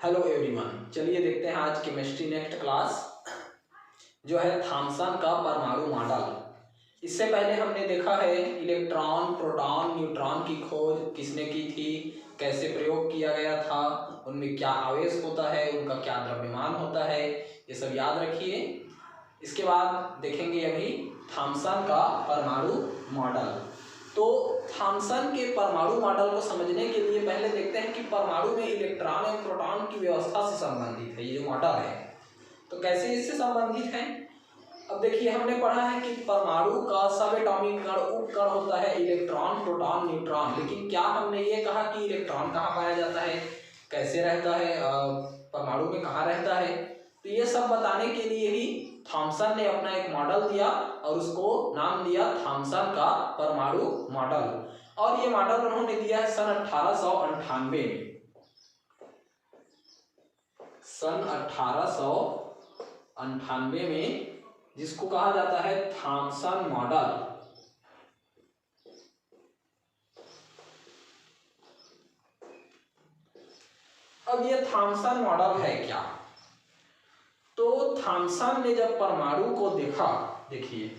Hello everyone, चलिए देखते हैं आज केमिस्ट्री नेक्स्ट क्लास जो है थॉमसन का परमाणु मॉडल। इससे पहले हमने देखा है इलेक्ट्रॉन, प्रोटॉन, न्यूट्रॉन की खोज किसने की थी, कैसे प्रयोग किया गया था, उनमें क्या आवेश होता है, उनका क्या द्रव्यमान होता है, ये सब याद रखिए। इसके बाद देखेंगे अभी थॉमसन का परमाणु मॉडल। तो थॉमसन के परमाणु मॉडल को समझने के लिए पहले देखते हैं कि परमाणु में इलेक्ट्रॉन एवं प्रोटॉन की व्यवस्था से संबंधित है ये जो मॉडल है, तो कैसे इससे संबंधित है। अब देखिए, हमने पढ़ा है कि परमाणु का सब एटॉमिक कण उपकण होता है इलेक्ट्रॉन, प्रोटॉन, न्यूट्रॉन। लेकिन क्या हमने ये कहा कि इलेक्ट्रॉन कहाँ पाया जाता है, कैसे रहता है, परमाणु में कहाँ रहता है। तो ये सब बताने के लिए ही थॉमसन ने अपना एक मॉडल दिया और उसको नाम दिया थॉमसन का परमाणु मॉडल। और ये मॉडल उन्होंने दिया है सन 1898 में। सन 1898 में, जिसको कहा जाता है थॉमसन मॉडल। अब ये थॉमसन मॉडल है क्या, तो थॉमसन ने जब परमाणु को देखा, देखिए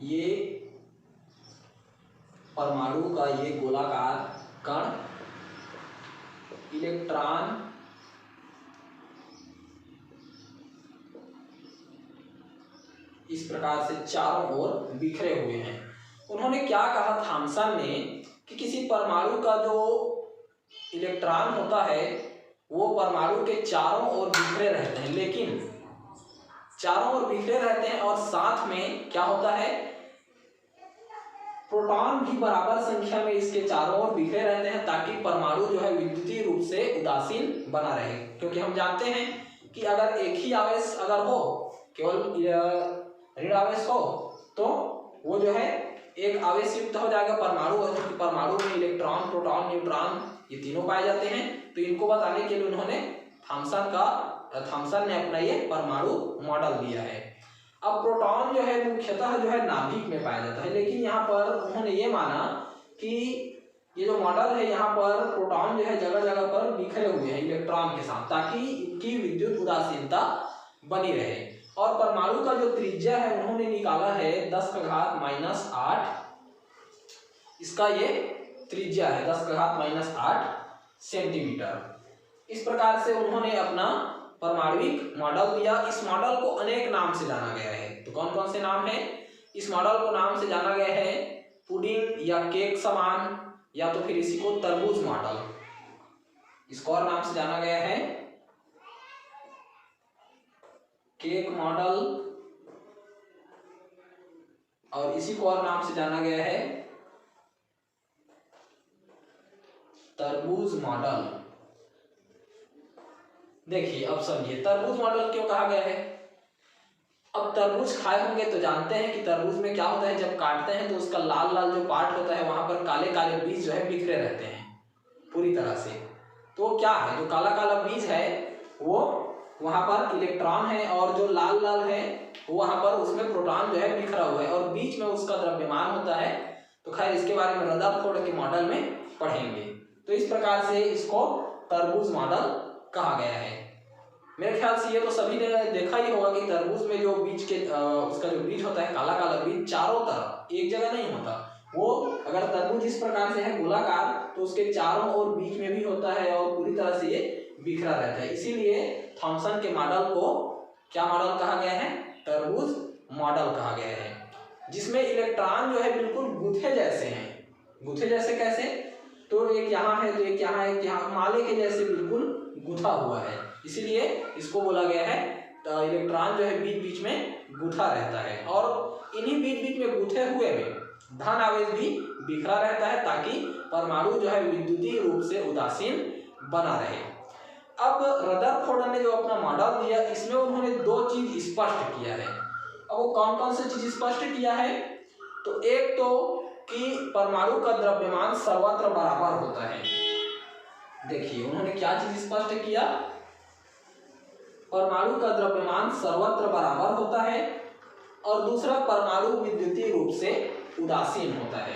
ये परमाणु का ये गोलाकार कण, इलेक्ट्रॉन इस प्रकार से चारों ओर बिखरे हुए हैं। उन्होंने क्या कहा थॉमसन ने कि किसी परमाणु का जो इलेक्ट्रॉन होता है वो परमाणु के चारों ओर बिखरे रहते हैं, लेकिन चारों ओर बिखरे रहते हैं और साथ में क्या होता है, प्रोटॉन भी बराबर संख्या में इसके चारों ओर बिखरे रहते हैं, ताकि परमाणु जो है विद्युतीय रूप से उदासीन बना रहे। क्योंकि हम जानते हैं कि अगर एक ही आवेश अगर हो, केवल ऋण आवेश हो, तो वो जो है एक आवेश युक्त हो जाएगा परमाणु। और परमाणु में इलेक्ट्रॉन, प्रोटॉन, न्यूट्रॉन ये तीनों पाए जाते हैं। तो इनको बताने के लिए उन्होंने थॉमसन ने अपना ये परमाणु मॉडल दिया है। अब प्रोटॉन जो है मुख्यतः जो है नाभिक में पाया जाता है, लेकिन यहाँ पर उन्होंने ये माना कि ये जो मॉडल है यहाँ पर प्रोटॉन जो है जगह जगह पर बिखरे हुए हैं इलेक्ट्रॉन के साथ, ताकि इनकी विद्युत उदासीनता बनी रहे। और परमाणु का जो त्रिज्या है उन्होंने निकाला है 10⁻⁻8, इसका ये त्रिज्या है 10⁻⁸ सेंटीमीटर। इस प्रकार से उन्होंने अपना परमाणुविक मॉडल दिया। इस मॉडल को अनेक नाम से जाना गया है। तो कौन कौन से नाम है इस मॉडल को? नाम से जाना गया है पुडिंग या केक समान, या तो फिर इसी को तरबूज मॉडल, इसको और नाम से जाना गया है केक मॉडल, और इसी को और नाम से जाना गया है तरबूज मॉडल। देखिए, अब समझिए तरबूज मॉडल क्यों कहा गया है। अब तरबूज खाए होंगे तो जानते हैं कि तरबूज में क्या होता है, जब काटते हैं तो उसका लाल लाल जो पार्ट होता है वहां पर काले काले बीज जो है बिखरे रहते हैं पूरी तरह से। तो क्या है, जो काला काला बीज है वो वहां पर इलेक्ट्रॉन है, और जो लाल लाल है वहां पर उसमें प्रोटॉन जो है बिखरा हुआ है, और बीच में उसका द्रव्यमान होता है। तो खैर इसके बारे में रदरफोर्ड के मॉडल में पढ़ेंगे। तो इस प्रकार से इसको तरबूज मॉडल कहा गया है। मेरे ख्याल से ये तो सभी ने देखा ही होगा कि तरबूज में जो बीज के उसका जो बीज होता है काला काला बीज, चारों तरफ एक जगह नहीं होता। वो अगर तरबूज इस प्रकार से है गोलाकार, तो उसके चारों ओर बीच में भी होता है और पूरी तरह से ये बिखरा रहता है। इसीलिए थॉमसन के मॉडल को क्या मॉडल कहा गया है? तरबूज मॉडल कहा गया है, जिसमें इलेक्ट्रॉन जो है बिल्कुल गुथे जैसे हैं। गुथे जैसे कैसे? तो एक यहाँ है तो एक यहाँ, एक यहाँ, माले के जैसे बिल्कुल गुथा हुआ है, इसीलिए इसको बोला गया है इलेक्ट्रॉन जो है बीच बीच में गुथा रहता है। और इन्हीं बीच बीच में गुथे हुए में धन आवेश भी बिखरा रहता है, ताकि परमाणु जो है विद्युतीय रूप से उदासीन बना रहे। अब रदरफोर्ड ने जो अपना मॉडल दिया, इसमें उन्होंने दो चीज स्पष्ट किया है। अब वो कौन कौन सी चीज स्पष्ट किया है? तो एक तो कि परमाणु का द्रव्यमान सर्वत्र बराबर होता है। देखिए उन्होंने क्या चीज स्पष्ट किया, परमाणु का द्रव्यमान सर्वत्र बराबर होता है, और दूसरा परमाणु विद्युतीय रूप से उदासीन होता है।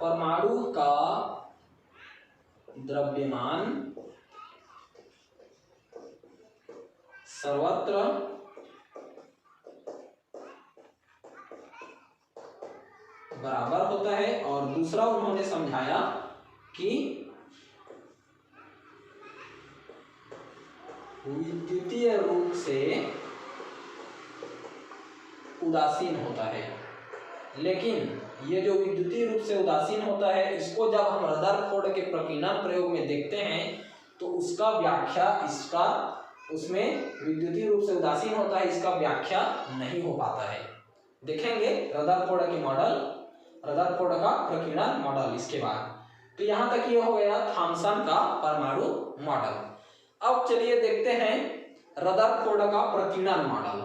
परमाणु का द्रव्यमान सर्वत्र बराबर होता है। और दूसरा उन्होंने समझाया कि विद्युतीय रूप से उदासीन होता है। लेकिन ये जो विद्युतीय रूप से उदासीन होता है, इसको जब हम रदरफोर्ड के प्रकीर्णन प्रयोग में देखते हैं तो उसका व्याख्या इसका उसमें विद्युतीय रूप से उदासीन होता है, इसका व्याख्या नहीं हो पाता है। देखेंगे रदरफोर्ड के मॉडल, रदरफोर्ड का प्रकीर्णन मॉडल इसके बाद। तो यहाँ तक ये हो गया थॉमसन का परमाणु मॉडल। अब चलिए देखते हैं रदरफोर्ड का प्रकीर्णन मॉडल।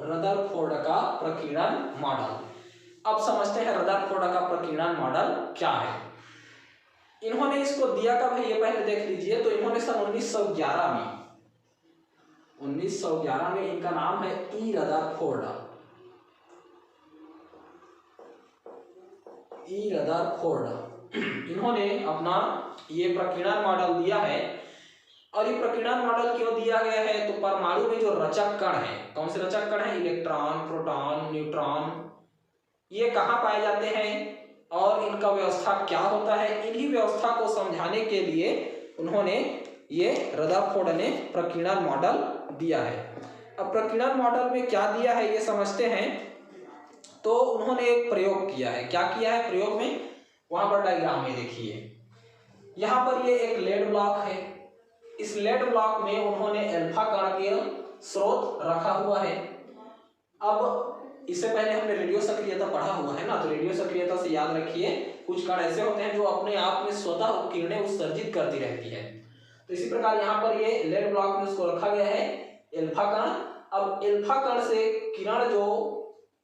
रदरफोर्ड का प्रकीर्णन मॉडल। अब समझते हैं रदरफोर्ड का प्रकीर्णन मॉडल क्या है। इन्होंने इसको दिया कब है ये पहले देख लीजिए। तो इन्होंने सन 1911 में इनका नाम है ई रदरफोर्ड। ई रदरफोर्ड इन्होंने अपना ये प्रकीर्णन मॉडल दिया है। और ये प्रकीर्णन मॉडल क्यों दिया गया है, तो परमाणु में जो रचक कण है, कौन से रचक कण है, इलेक्ट्रॉन, प्रोटॉन, न्यूट्रॉन, ये कहाँ पाए जाते हैं और इनका व्यवस्था क्या होता है, इन्हीं व्यवस्था को समझाने के लिए उन्होंने ये रदरफोर्ड ने प्रकीर्णन मॉडल दिया है। अब प्रकीर्णन मॉडल में क्या दिया है ये समझते हैं। तो उन्होंने एक प्रयोग किया है। क्या किया है प्रयोग में, वहां पर डायग्राम में देखिए, यहाँ पर ये एक लेड ब्लॉक है। इस लेड ब्लॉक में उन्होंने अल्फा कण के स्रोत रखा हुआ है। अब इससे पहले हमने रेडियो सक्रियता पढ़ा हुआ है ना, तो रेडियो सक्रियता से याद रखिए कुछ कण ऐसे होते हैं जो अपने आप में स्वतः किरणें उत्सर्जित करती रहती है। तो इसी प्रकार यहाँ पर ये लेड ब्लॉक में उसको रखा गया है अल्फा कण। अब अल्फा कण से किरण जो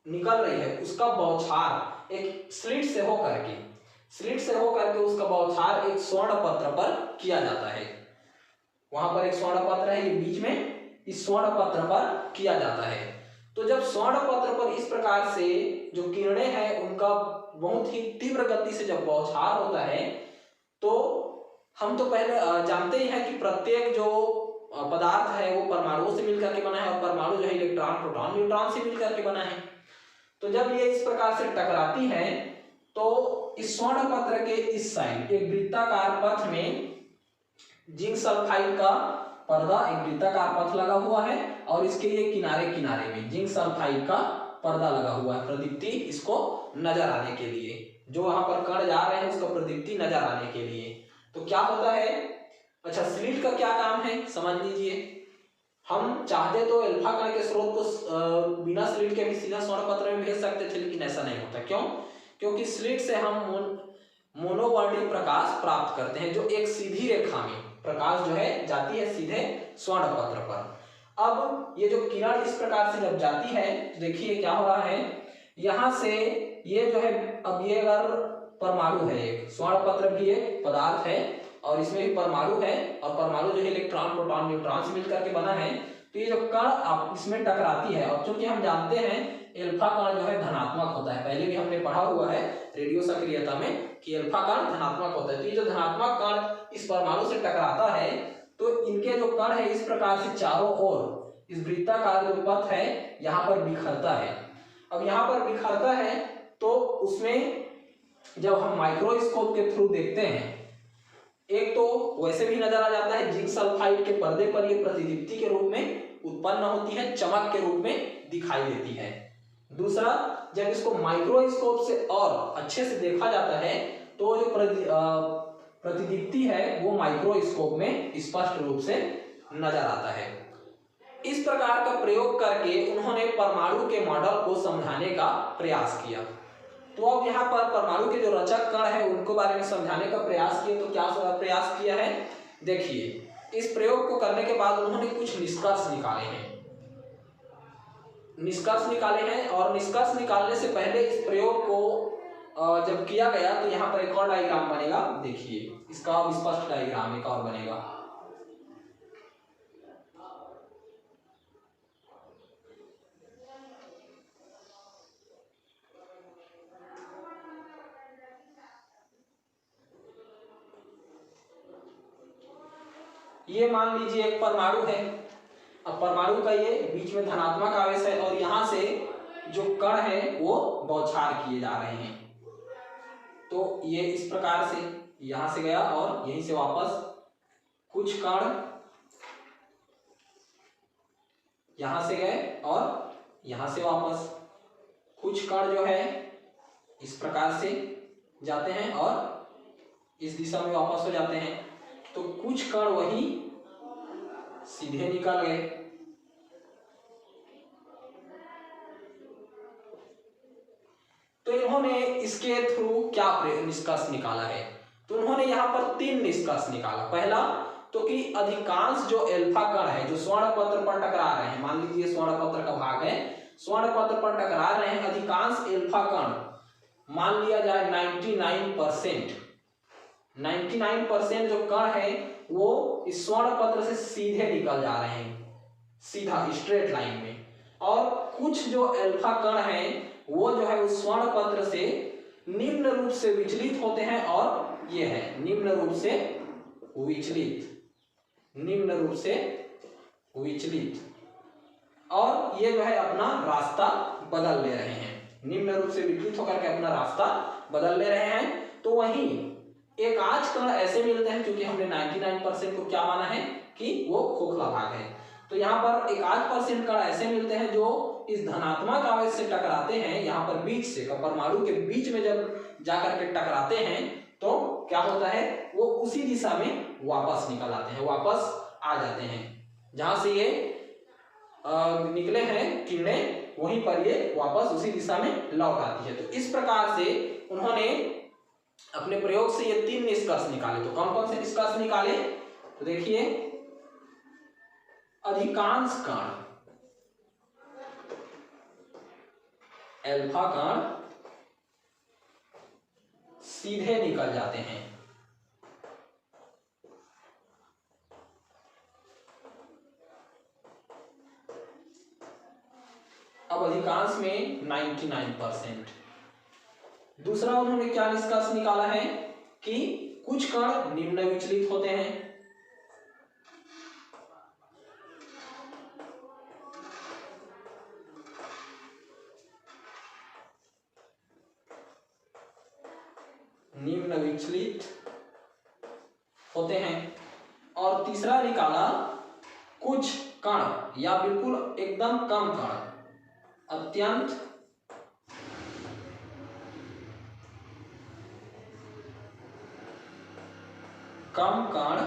निकल रही है उसका बौछार एक स्लिट से होकर के उसका बौछार एक स्वर्ण पत्र पर किया जाता है। वहां पर एक स्वर्ण पत्र है, ये बीच में इस स्वर्ण पत्र पर किया जाता है। तो जब स्वर्ण पत्र पर इस प्रकार से जो किरणें हैं उनका बहुत ही तीव्र गति से जब बौछार होता है, तो हम तो पहले जानते ही हैं कि प्रत्येक जो पदार्थ है वो परमाणुओं से मिलकर के बना है और परमाणु जो है इलेक्ट्रॉन, प्रोटॉन, न्यूट्रॉन से मिलकर के बना है। तो जब ये इस प्रकार से टकराती है तो इस स्वर्ण पत्र के इस साइड एक वृत्ताकार पथ में जिंक सल्फाइड का पर्दा, एक वृत्ताकार पथ लगा हुआ है और इसके ये किनारे में जिंक सल्फाइड का पर्दा लगा हुआ है, प्रदीप्ति इसको नजर आने के लिए, जो वहां पर कण जा रहे हैं उसका प्रदीप्ति नजर आने के लिए। तो क्या होता है, अच्छा स्लिट का क्या काम है समझ लीजिए। हम चाहते तो अल्फा कण के स्रोत को बिना स्लिट के भी सीधा स्वर्ण पत्र में भेज सकते थे, लेकिन ऐसा नहीं होता। क्यों? क्योंकि स्लिट से हम मोनोवर्णिक प्रकाश प्राप्त करते हैं, जो एक सीधी रेखा में प्रकाश जो है जाती है सीधे स्वर्ण पत्र पर। अब ये जो किरण इस प्रकार से जब जाती है तो देखिए क्या हो रहा है, यहाँ से ये जो है, अब ये अगर परमाणु है, एक स्वर्ण पत्र भी एक पदार्थ है और इसमें भी परमाणु है और परमाणु जो है इलेक्ट्रॉन, प्रोटॉन, न्यूट्रॉन से मिलकर के बना है। तो ये जो कण अब इसमें टकराती है, और चूंकि हम जानते हैं अल्फा कण जो है धनात्मक होता है, पहले भी हमने पढ़ा हुआ है रेडियो सक्रियता में कि अल्फा कण धनात्मक होता है। तो ये जो धनात्मक कण इस परमाणु से टकराता है तो इनके जो कण है इस प्रकार से चारों ओर इस वृत्ताकार जो पथ है यहाँ पर बिखरता है। अब यहाँ पर बिखरता है तो उसमें जब हम माइक्रोस्कोप के थ्रू देखते हैं, एक तो वैसे भी नजर आ जाता है, जिंक सल्फाइड के पर्दे पर ये प्रतिदीप्ति के रूप में उत्पन्न होती है, चमक के रूप में दिखाई देती है। दूसरा, जब इसको माइक्रोस्कोप से और अच्छे से देखा जाता है तो जो प्रतिदीप्ति है वो माइक्रोस्कोप में स्पष्ट रूप से नजर आता है। इस प्रकार का प्रयोग करके उन्होंने परमाणु के मॉडल को समझाने का प्रयास किया। तो अब यहाँ पर परमाणु के जो रचक कण है उनको बारे में समझाने का प्रयास किया। तो क्या प्रयास किया है, देखिए इस प्रयोग को करने के बाद उन्होंने कुछ निष्कर्ष निकाले हैं। और निष्कर्ष निकालने से पहले इस प्रयोग को जब किया गया तो यहाँ पर एक और डायग्राम बनेगा। देखिए इसका अब स्पष्ट डायग्राम एक और बनेगा। ये मान लीजिए एक परमाणु है। अब परमाणु का ये बीच में धनात्मक आवेश है और यहाँ से जो कण है वो बौछार किए जा रहे हैं। तो ये इस प्रकार से यहाँ से गया और यहीं से वापस कुछ कण यहाँ से गए और यहाँ से वापस कुछ कण जो है इस प्रकार से जाते हैं और इस दिशा में वापस हो जाते हैं। तो कुछ कण वही सीधे निकल गए। तो इन्होंने इसके थ्रू क्या निष्कर्ष निकाला है, तो उन्होंने यहाँ पर 3 निष्कर्ष निकाला। पहला तो कि अधिकांश जो एल्फा कण है जो स्वर्ण पत्र पर टकरा रहे हैं, मान लीजिए स्वर्ण पत्र का भाग है, स्वर्ण पत्र पर टकरा रहे हैं, अधिकांश एल्फा कण मान लिया जाए 99% जो कण है वो इस स्वर्ण पत्र से सीधे निकल जा रहे हैं, सीधा स्ट्रेट लाइन में। और कुछ जो एल्फा कण हैं वो जो है उस स्वर्ण पत्र से निम्न रूप से विचलित होते हैं। और ये है निम्न रूप से विचलित, और ये जो है अपना रास्ता बदल ले रहे हैं, निम्न रूप से विचलित होकर के अपना रास्ता बदल ले रहे हैं। तो वहीं एक आध कण ऐसे मिलते हैं, क्योंकि हमने 99% को क्या माना है कि वो खोखला भाग है। तो यहाँ पर एक आध % कण ऐसे मिलते हैं जो इस धनात्मक आवेश से टकराते हैं, यहाँ पर बीच से परमाणु के बीच में जब जाकर के टकराते हैं तो क्या होता है, वो उसी दिशा में वापस निकल आते हैं, वापस आ जाते हैं। जहां से ये निकले हैं किरणें वहीं पर ये वापस उसी दिशा में लौट आती है। तो इस प्रकार से उन्होंने अपने प्रयोग से ये 3 निष्कर्ष निकाले। तो कौन कौन से निष्कर्ष निकाले, तो देखिए अधिकांश कण एल्फा कण सीधे निकल जाते हैं। अब अधिकांश में 99%। दूसरा उन्होंने क्या निष्कर्ष निकाला है कि कुछ कण निम्न विचलित होते हैं। निम्न विचलित होते हैं। और तीसरा निकाला कुछ कण या बिल्कुल एकदम कम कण, अत्यंत कम कण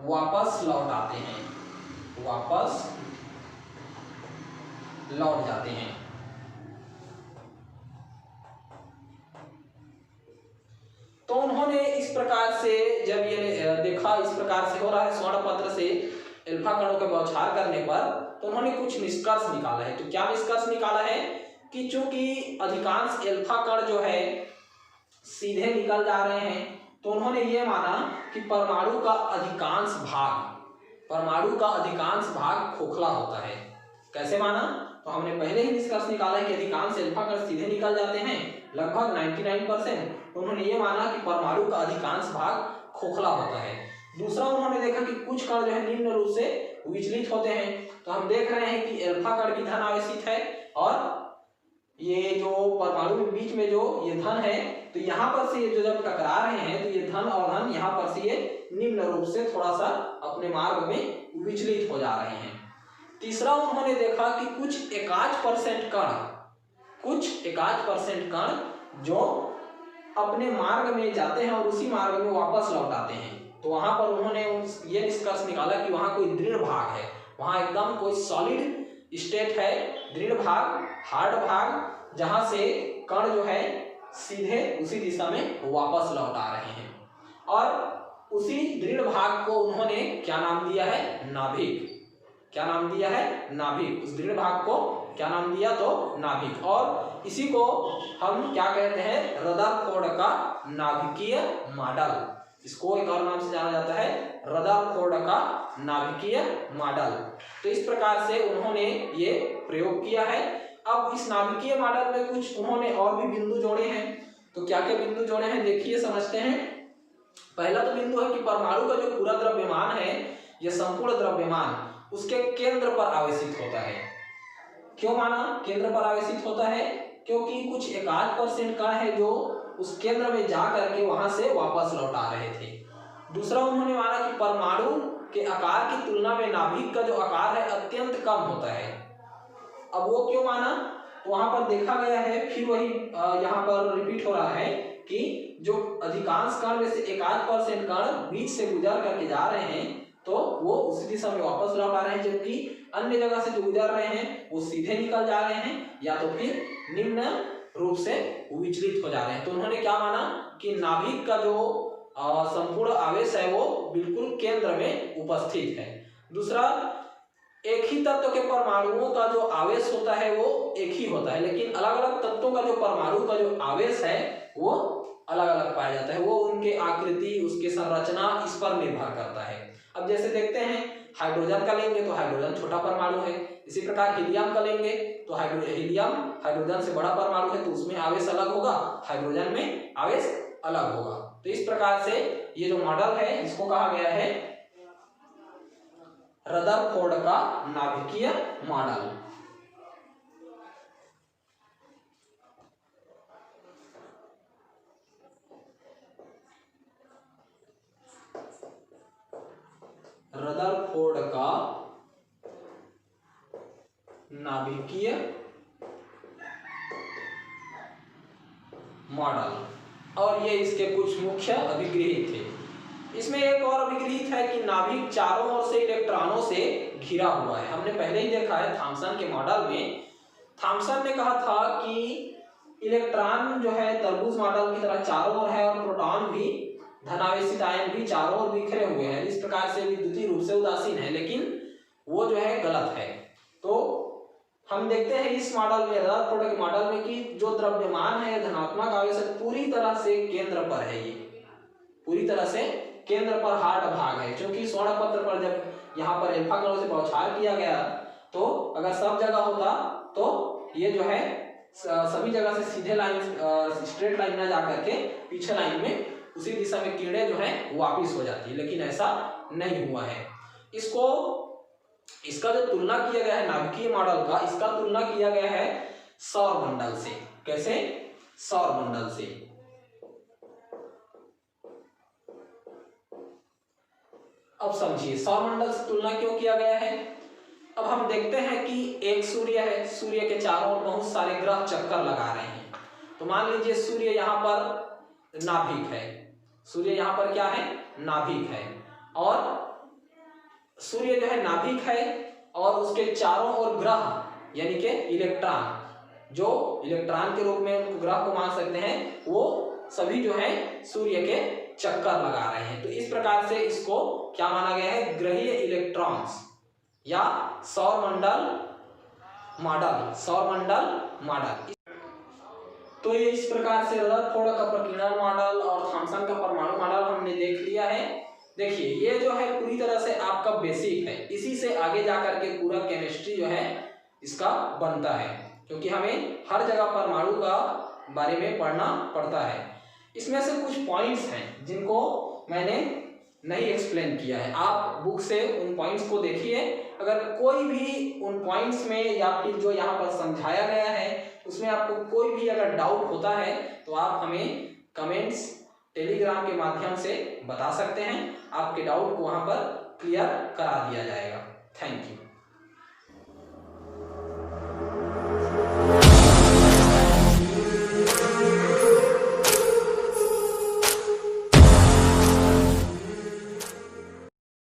वापस लौट आते हैं, वापस लौट जाते हैं। तो उन्होंने इस प्रकार से जब ये देखा इस प्रकार से हो रहा है स्वर्ण पत्र से एल्फा कणों के बौछार करने पर, तो उन्होंने कुछ निष्कर्ष निकाला है। तो क्या निष्कर्ष निकाला है कि चूंकि अधिकांश एल्फा कण जो है सीधे निकल जा रहे हैं, तो उन्होंने ये माना कि परमाणु का अधिकांश भाग खोखला होता है। कैसे माना, तो हमने पहले ही निष्कर्ष निकाला है कि अधिकांश एल्फा कण सीधे निकल जाते हैं, लगभग 99%। तो उन्होंने ये माना कि परमाणु का अधिकांश भाग खोखला होता है। दूसरा उन्होंने देखा कि कुछ कण जो है निम्न रूप से विचलित होते हैं। तो हम देख रहे हैं कि एल्फा कण भी धन आवेशित है और ये जो परमाणु के बीच में जो ये धन है, तो यहाँ पर से ये जो जब टकरा रहे हैं तो ये धन और धन यहाँ पर से ये निम्न रूप से थोड़ा सा अपने मार्ग में विचलित हो जा रहे हैं। तीसरा उन्होंने देखा कि कुछ एकाध परसेंट कण जो अपने मार्ग में जाते हैं और उसी मार्ग में वापस लौट आते हैं। तो वहां पर उन्होंने ये निष्कर्ष निकाला कि वहां कोई दृढ़ भाग है, वहां एकदम कोई सॉलिड स्टेट है, दृढ़ भाग, हार्ड भाग, जहां से कण जो है सीधे उसी दिशा में वापस लौट आ रहे हैं। और उसी दृढ़ भाग को उन्होंने क्या नाम दिया है? नाभिक। क्या नाम दिया है? नाभिक। उस दृढ़ भाग को क्या नाम दिया? तो नाभिक। और इसी को हम क्या कहते हैं? रदरफोर्ड का नाभिकीय मॉडल। इसको एक और नाम से जाना जाता है रदरफोर्ड का नाभिकीय मॉडल। तो इस प्रकार से उन्होंने ये प्रयोग किया है। अब इस नाभिकीय मॉडल में कुछ उन्होंने और भी बिंदु जोड़े हैं। तो क्या क्या बिंदु जोड़े हैं देखिए, समझते हैं। पहला तो बिंदु है कि परमाणु का जो पूरा द्रव्यमान है, यह संपूर्ण द्रव्यमान उसके केंद्र पर आवेशित होता है। क्यों माना केंद्र पर आवेशित होता है? क्योंकि कुछ एकाध % कण है जो उस केंद्र में जा करके वहां से वापस लौट आ रहे थे। दूसरा उन्होंने माना कि परमाणु के आकार की तुलना में नाभिक का जो आकार है अत्यंत कम होता है। अब वो क्यों माना? तो वहां पर देखा गया है, फिर वही यहाँ पर रिपीट हो रहा है कि जो अधिकांश कण में से एकाध % कण बीच से गुजर करके जा रहे हैं तो वो उसी दिशा में वापस लौट आ रहे हैं, जबकि अन्य जगह से जो गुजर रहे हैं वो सीधे निकल जा रहे हैं या तो फिर निम्न रूप से विचलित हो जा रहे हैं। तो उन्होंने क्या माना कि नाभिक का जो संपूर्ण आवेश है वो बिल्कुल केंद्र में उपस्थित है। दूसरा, एक ही तत्व के परमाणुओं का जो आवेश होता है वो एक ही होता है, लेकिन अलग अलग तत्वों का जो परमाणु का जो आवेश है वो अलग अलग पाया जाता है। वो उनके आकृति, उसके संरचना, इस पर निर्भर करता है। अब जैसे देखते हैं, हाइड्रोजन का लेंगे तो हाइड्रोजन छोटा परमाणु है। इसी प्रकार हीलियम का लेंगे तो हीलियम हाइड्रोजन से बड़ा परमाणु है, तो उसमें आवेश अलग होगा, हाइड्रोजन में आवेश अलग होगा। तो इस प्रकार से ये जो मॉडल है इसको कहा गया है रदरफोर्ड का नाभिकीय मॉडल। रदरफोर्ड का नाभिकीय मॉडल। और ये इसके कुछ मुख्य अभिगृहित थे। इसमें एक और अभिगृहित है कि नाभिक चारों ओर से इलेक्ट्रॉनों से घिरा हुआ है। हमने पहले ही देखा है थॉमसन के मॉडल में, थॉमसन ने कहा था कि इलेक्ट्रॉन जो है तरबूज मॉडल की तरह चारों ओर है और प्रोटॉन भी, धनावेशित आयन भी चारों ओर बिखरे हुए हैं। इस प्रकार से विद्युतीय रूप से उदासीन है, लेकिन वो जो है गलत है। तो हम देखते हैं इस मॉडल में, रदरफोर्ड के मॉडल में, कि जो द्रव्यमान है धनात्मक आवेश पूरी तरह से केंद्र पर है। ये पूरी तरह से केंद्र पर हार्ड भाग है, क्योंकि स्वर्ण पत्र पर जब यहाँ पर अल्फा कणों से बौछार किया गया तो अगर सब जगह होता तो ये जो है सभी जगह से सीधे लाइन, स्ट्रेट लाइन ना जा करके पीछे लाइन में उसी दिशा में किरणें जो है वापिस हो जाती, लेकिन ऐसा नहीं हुआ है। इसका जो तुलना किया गया है नाभिकीय मॉडल का, इसका तुलना किया गया है सौर मंडल से। कैसे? सौर मंडल से। अब समझिए सौर मंडल से तुलना क्यों किया गया है। अब हम देखते हैं कि एक सूर्य है, सूर्य के चारों ओर बहुत सारे ग्रह चक्कर लगा रहे हैं। तो मान लीजिए सूर्य यहाँ पर नाभिक है, सूर्य यहाँ पर क्या है? नाभिक है। और सूर्य जो है नाभिक है और उसके चारों ओर ग्रह यानी कि इलेक्ट्रॉन, जो इलेक्ट्रॉन के रूप में उनको ग्रह को मान सकते हैं, वो सभी जो है सूर्य के चक्कर लगा रहे हैं। तो इस प्रकार से इसको क्या माना गया है? ग्रहीय इलेक्ट्रॉन्स या सौर मंडल मॉडल, सौर मंडल मॉडल। तो ये इस प्रकार से रदरफोर्ड का प्रकीर्णन मॉडल और थॉमसन का परमाणु मॉडल हमने देख लिया है। देखिए ये जो है पूरी तरह से आपका बेसिक है, इसी से आगे जाकर के पूरा केमिस्ट्री जो है इसका बनता है, क्योंकि हमें हर जगह परमाणु का बारे में पढ़ना पड़ता है। इसमें से कुछ पॉइंट्स हैं जिनको मैंने नहीं एक्सप्लेन किया है, आप बुक से उन पॉइंट्स को देखिए। अगर कोई भी उन पॉइंट्स में या फिर जो यहाँ पर समझाया गया है उसमें आपको कोई भी अगर डाउट होता है तो आप हमें कमेंट्स टेलीग्राम के माध्यम से बता सकते हैं। आपके डाउट को वहाँ पर क्लियर करा दिया जाएगा। Thank you.